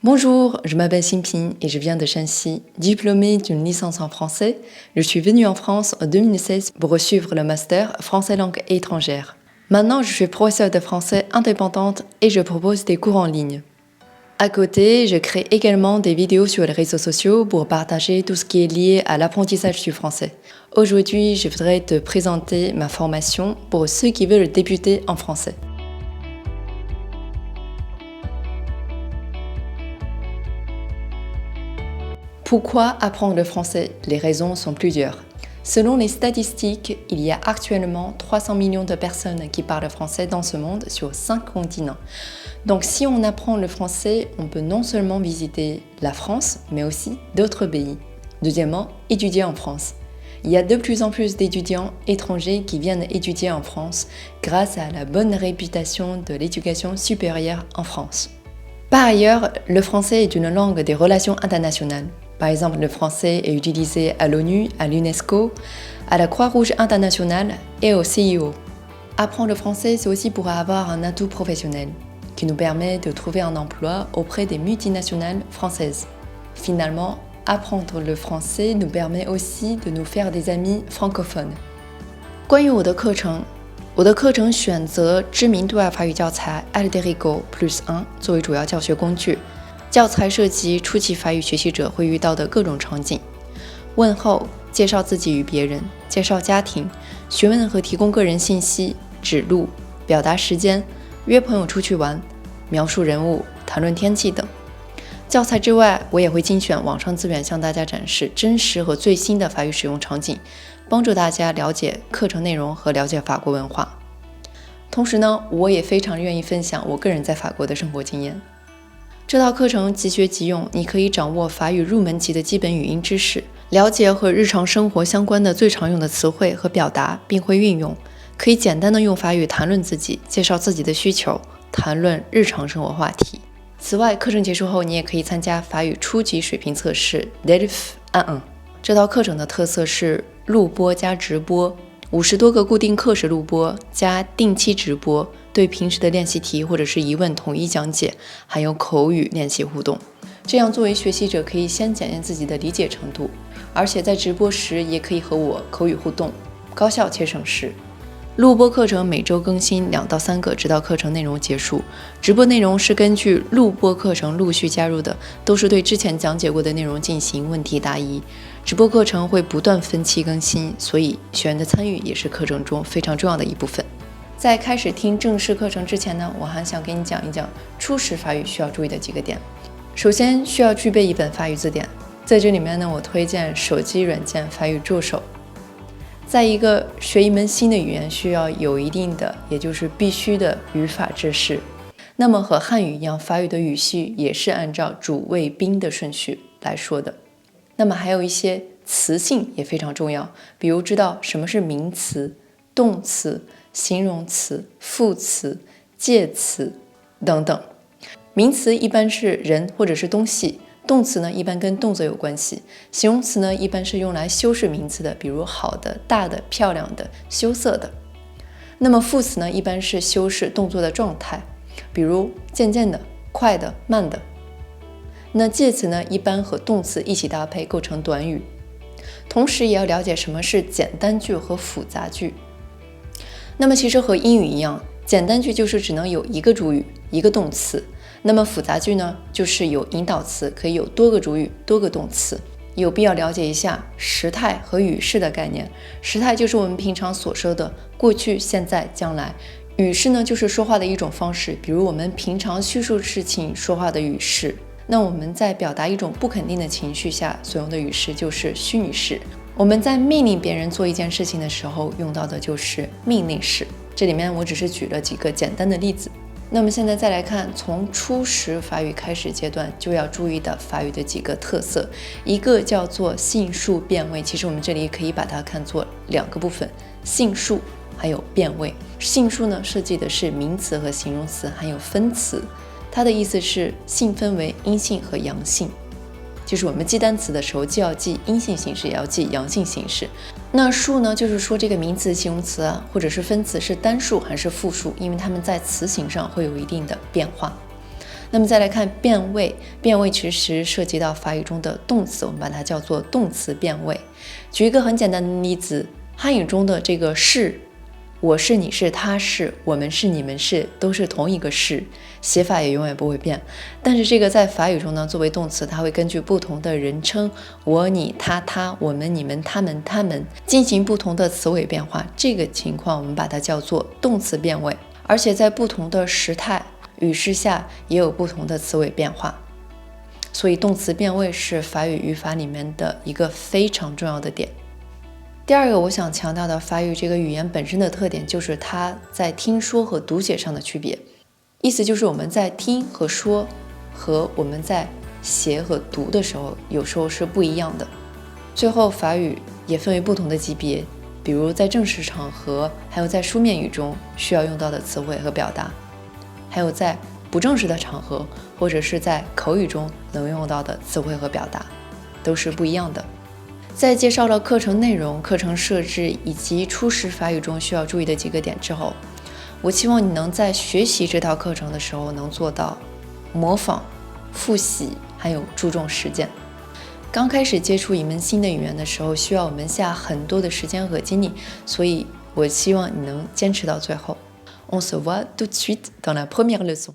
Bonjour, je m'appelle Xinping et je viens de Shanxi. Diplômée d'une licence en français, je suis venue en France en 2016 pour suivre le master français langue étrangère. Maintenant, je suis professeure de français indépendante et je propose des cours en ligne. À côté, je crée également des vidéos sur les réseaux sociaux pour partager tout ce qui est lié à l'apprentissage du français. Aujourd'hui, je voudrais te présenter ma formation pour ceux qui veulent débuter en français. Pourquoi apprendre le français? Les raisons sont plusieurs. Selon les statistiques, il y a actuellement 300 millions de personnes qui parlent français dans ce monde sur 5 continents. Donc si on apprend le français, on peut non seulement visiter la France, mais aussi d'autres pays. Deuxièmement, étudier en France. Il y a de plus en plus d'étudiants étrangers qui viennent étudier en France grâce à la bonne réputation de l'éducation supérieure en France. Par ailleurs, le français est une langue des relations internationales. Par exemple, le français est utilisé à l'ONU, à l'UNESCO, à la Croix-Rouge internationale et au CIO. Apprendre le français, c'est aussi pour avoir un atout professionnel qui nous permet de trouver un emploi auprès des multinationales françaises. Finalement, apprendre le français nous permet aussi de nous faire des amis francophones. 关于我的课程选择知名对外法语教材 Alter-Ego Plus1 作为主要教学工具。教材涉及初级法语学习者会遇到的各种场景：问候、介绍自己与别人、介绍家庭、询问和提供个人信息、指路、表达时间、约朋友出去玩、描述人物、谈论天气等。教材之外，我也会精选网上资源向大家展示真实和最新的法语使用场景，帮助大家了解课程内容和了解法国文化。同时呢，我也非常愿意分享我个人在法国的生活经验。这套课程即学即用，你可以掌握法语入门级的基本语音知识，了解和日常生活相关的最常用的词汇和表达，并会运用。可以简单的用法语谈论自己，介绍自己的需求，谈论日常生活话题。此外，课程结束后，你也可以参加法语初级水平测试 DELF1。这套课程的特色是录播加直播，50多个固定课时录播加定期直播。对平时的练习题或者是疑问统一讲解，还有口语练习互动。这样作为学习者可以先检验自己的理解程度，而且在直播时也可以和我口语互动，高效且省时。录播课程每周更新2到3个，直到课程内容结束。直播内容是根据录播课程陆续加入的，都是对之前讲解过的内容进行问题答疑。直播课程会不断分期更新，所以学员的参与也是课程中非常重要的一部分。在开始听正式课程之前呢，我还想给你讲一讲初识法语需要注意的几个点。首先需要具备一本法语字典，在这里面呢，我推荐手机软件法语助手。再一个，学一门新的语言需要有一定的，也就是必须的语法知识。那么和汉语一样，法语的语序也是按照主谓宾的顺序来说的。那么还有一些词性也非常重要，比如知道什么是名词、动词、形容词、副词、介词等等。名词一般是人或者是东西，动词呢一般跟动作有关系，形容词呢一般是用来修饰名词的，比如好的、大的、漂亮的、羞涩的。那么副词呢一般是修饰动作的状态，比如渐渐的、快的、慢的。那介词呢一般和动词一起搭配构成短语。同时也要了解什么是简单句和复杂句。那么其实和英语一样，简单句就是只能有一个主语、一个动词。那么复杂句呢，就是有引导词，可以有多个主语、多个动词。有必要了解一下时态和语势的概念。时态就是我们平常所说的过去、现在、将来。语势呢，就是说话的一种方式，比如我们平常叙述事情说话的语势。那我们在表达一种不肯定的情绪下所用的语势就是虚拟式。我们在命令别人做一件事情的时候用到的就是命令式。这里面我只是举了几个简单的例子。那么现在再来看，从初识法语开始阶段就要注意的法语的几个特色，一个叫做性数变位，其实我们这里可以把它看作2个部分，性数还有变位。性数呢涉及的是名词和形容词还有分词，它的意思是性分为阴性和阳性。就是我们记单词的时候，既要记阴性形式，也要记阳性形式。那数呢，就是说这个名词、形容词啊，或者是分词是单数还是复数，因为它们在词形上会有一定的变化。那么再来看变位，变位其实涉及到法语中的动词，我们把它叫做动词变位。举一个很简单的例子，汉语中的这个是，我是、你是、他是、我们是、你们是，都是同一个是，写法也永远不会变。但是这个在法语中呢，作为动词，它会根据不同的人称，我、你、他、他、我们、你们、他们、他们，进行不同的词尾变化。这个情况我们把它叫做动词变位。而且在不同的时态、语势下也有不同的词尾变化。所以动词变位是法语语法里面的一个非常重要的点。第二个我想强调的法语这个语言本身的特点，就是它在听说和读写上的区别。意思就是我们在听和说和我们在写和读的时候，有时候是不一样的。最后法语也分为不同的级别，比如在正式场合，还有在书面语中需要用到的词汇和表达，还有在不正式的场合或者是在口语中能用到的词汇和表达，都是不一样的。在介绍了课程内容、课程设置以及初识法语中需要注意的几个点之后，我希望你能在学习这套课程的时候能做到模仿、复习，还有注重实践。刚开始接触一门新的语言的时候，需要我们下很多的时间和精力，所以我希望你能坚持到最后。On se voit tout de suite dans la première leçon.